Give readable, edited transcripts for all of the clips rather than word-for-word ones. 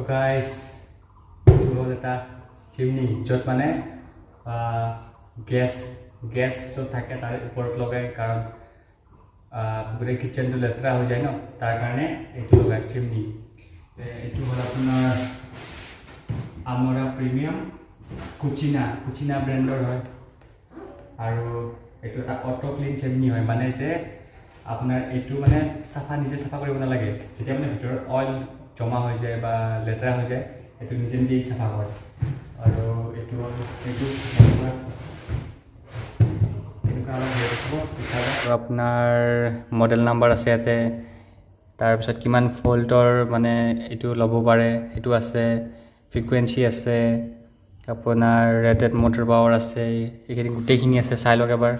guys, itu kita chimney, jod mana gas so থাকে তাৰ উপৰত লগাই কাৰণ পুৰো কিচেন তো লেতৰা হৈ যায় ন তাৰ কাৰণে এইটো লগাই চিমনি এইটো হল আপোনাৰ Amora প্ৰিমিয়াম Kutchina ব্ৰ্যান্ডৰ হয় আৰু এইটো এটা অটো ক্লিন চিমনি হয় মানে যে আপোনাৰ এইটো মানে নিজে সাফা কৰিব নালাগে যেতিয়া মানে ভিতৰত অইল জমা হৈ যায় বা লেতৰা হৈ যায় এইটো নিজে সাফা কৰে আৰু এইটো আপোনাৰ মডেল নাম্বাৰ আছে ইয়াতে তাৰপিছত কিমান ভোল্টৰ মানে এইটো ল'ব পাৰে সেইটো আছে ফ্ৰিকুৱেন্সি আছে আপোনাৰ ৰেটেড মটৰ পাৱাৰ আছে এইখিনি গোটেইখিনি আছে চাই লওক এবাৰ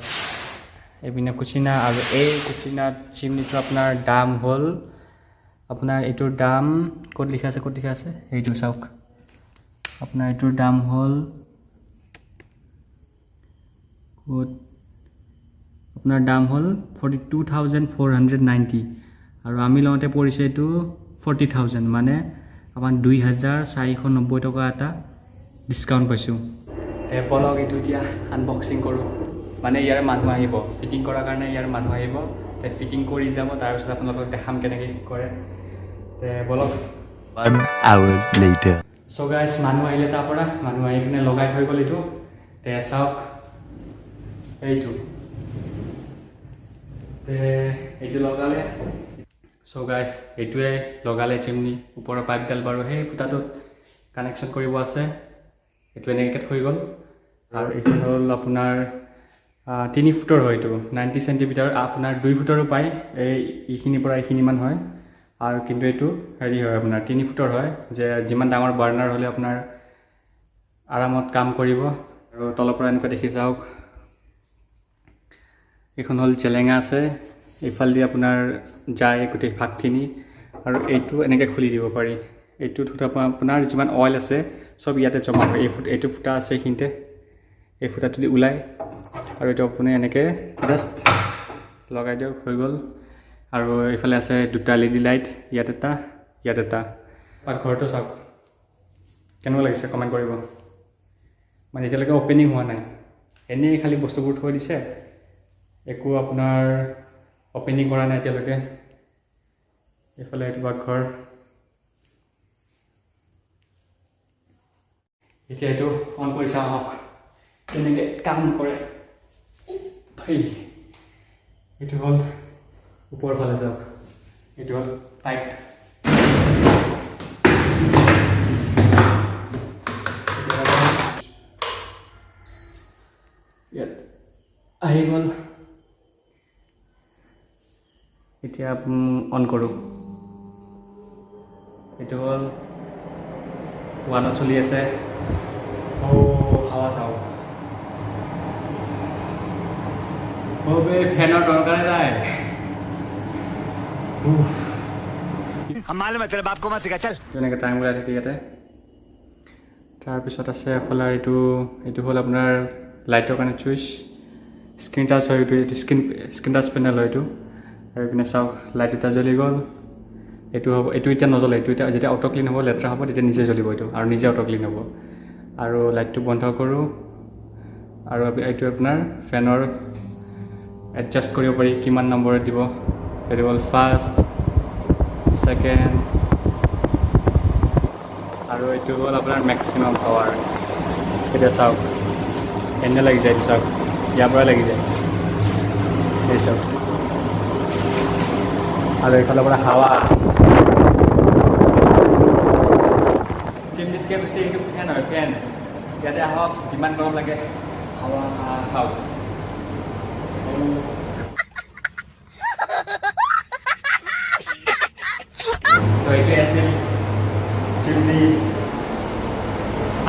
এইপিনে Kutchina আৰু এই Kutchina চিমনিটো আপোনাৰ দাম হ'ল আপোনাৰ এইটোৰ দাম ক'ত লিখা আছে এইটো চাওক আপোনাৰ এইটোৰ দাম হ'ল আপোনাৰ দাম হ'ল 42,490 আৰু আমি লওঁতে পৰিছে এইটো 40,000 মানে আমাৰ 2,490 টকা এটা ডিসকাউন্ট পাইছো তে বলক এইটো এতিয়া আনবক্সিং কৰোঁ মানে ইয়াৰ মানুহ আহিব ফিটিং কৰাৰ কাৰণে ইয়াৰ মানুহ আহিব তে ফিটিং কৰি যাব তাৰ পিছত আপোনালোকক দেখাম কেনেকৈ কৰে তে বলক 1 hour later সো গাইস মানুহ আহিলে তাৰ পৰা মানুহ আহি কিনে লগাই থৈ গ'ল এইটো তে চাওক এইটো তে এইটো লগালে সো গাইস এইটোৱে লগালে চিমনি ওপৰৰ পাইপডাল বাৰু সেই ফুটাটোত কানেকশ্যন কৰিব আছে এইটো এনেকৈ থৈ গ'ল আৰু এইটো হ'ল আপোনাৰ 3 ফুটৰ হয় এইটো 90 সেন্টিমিটাৰ আপোনাৰ 2 ফুটৰো পায় এইখিনিৰ পৰা এইখিনিমান হয় আৰু কিন্তু এইটো হেৰি হয় আপোনাৰ 3 ফুটৰ হয় যে যিমান ডাঙৰ বাৰ্নাৰ হ'লে আপোনাৰ আৰামত কাম কৰিব আৰু তলৰ পৰা এনেকৈ দেখি যাওক এখন হল চেলেঙা আছে ইফালদি আপোনাৰ যায় গোটেই ভাগখিনি আৰু এইটো এনেকৈ খুলি দিব পাৰি এইটোত আপোনাৰ যিমান অইল আছে সব ইয়াতে জমা হয় এইটো ফুটা আছে এইখিনিতে এই ফুটাটো দি ওলাই আৰু এইটো আপুনি এনেকৈ জাষ্ট লগাই দিয়ক হৈ গ'ল আৰু এইফালে আছে দুটা LED লাইট ইয়াত এটা আৰু ঘৰটো চাওক কেনেকুৱা লাগিছে কমেণ্ট কৰিব মানে এতিয়ালৈকে অপেনিং হোৱা নাই এনেই খালি বস্তুবোৰ থৈ দিছে একো আপোনাৰ অপেনিং কৰা নাই এতিয়ালৈকে এইফালে এইটো ঘৰ এতিয়া এইটো অন কৰি চাওঁ আহক কেনেকৈ কাম কৰে ভাই এইটো হ'ল ওপৰৰ ফালে যাওক এইটো হ'ল পাইপ ইয়াত আহি গ'ল এতিয়া অন কৰোঁ এইটো হ'ল 1ত চলি আছে হাৱা চাওক ফেনৰ দৰকাৰে নাই এনেকৈ টাইম ওলাই থাকে ইয়াতে তাৰপিছত আছে এফালে এইটো হ'ল আপোনাৰ লাইটৰ কাৰণে চুইচ স্ক্ৰীন টাচ হয় এইটো স্ক্ৰীন টাচ পেনেল হয় এইটো আৰু এইপিনে চাওক লাইট এটা জ্বলি গ'ল এইটো হ'ব এইটো এতিয়া নজ্বলে এইটো এতিয়া যেতিয়া অটো ক্লিন হ'ব লেতেৰা হ'ব তেতিয়া নিজে জ্বলিব এইটো আৰু নিজে অটো ক্লিন হ'ব আৰু লাইটটো বন্ধ কৰোঁ আৰু এইটো আপোনাৰ ফেনৰ এডজাষ্ট কৰিব পাৰি কিমান নম্বৰত দিব এইটো হ'ল ফাৰ্ষ্ট ছেকেণ্ড আৰু এইটো হ'ল আপোনাৰ মেক্সিমাম পাৱাৰ এতিয়া চাওক এনে লাগি যায় এইটো চাওক ইয়াৰ পৰা লাগি যায় এই চাওক আৰু এইফালৰ পৰা হাৱা চিমনিতকৈ বেছি এইটো ফেন হয় ফেন ইয়াতে আহক যিমান গৰম লাগে হাৱা খাওক তো এইটোৱে আছিল চিমনি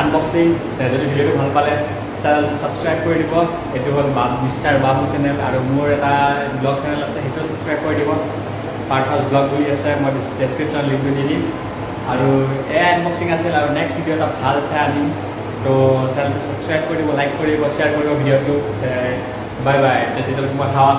আনবক্সিং যদি ভিডিঅ'টো ভাল পালে চেনেলটো ছাবস্ক্ৰাইব কৰি দিব এইটো হ'ল মিষ্টাৰ বাবু চেনেল আৰু মোৰ এটা ব্লগ চেনেল আছে সেইটো ছাবস্ক্ৰাইব কৰি দিব পাৰ্থস ব্লগ বুলি আছে মই ডেছক্ৰিপশ্যন লিংকটো দি দিম আৰু এই আনবক্সিং আছিল আৰু নেক্সট ভিডিঅ' এটা ভাল চাই আনিম তো চেনেলটো ছাবস্ক্ৰাইব কৰি দিব লাইক কৰিব শ্বেয়াৰ কৰিব ভিডিঅ'টো বাই বাই তেতিয়ালৈকে মই খাওঁ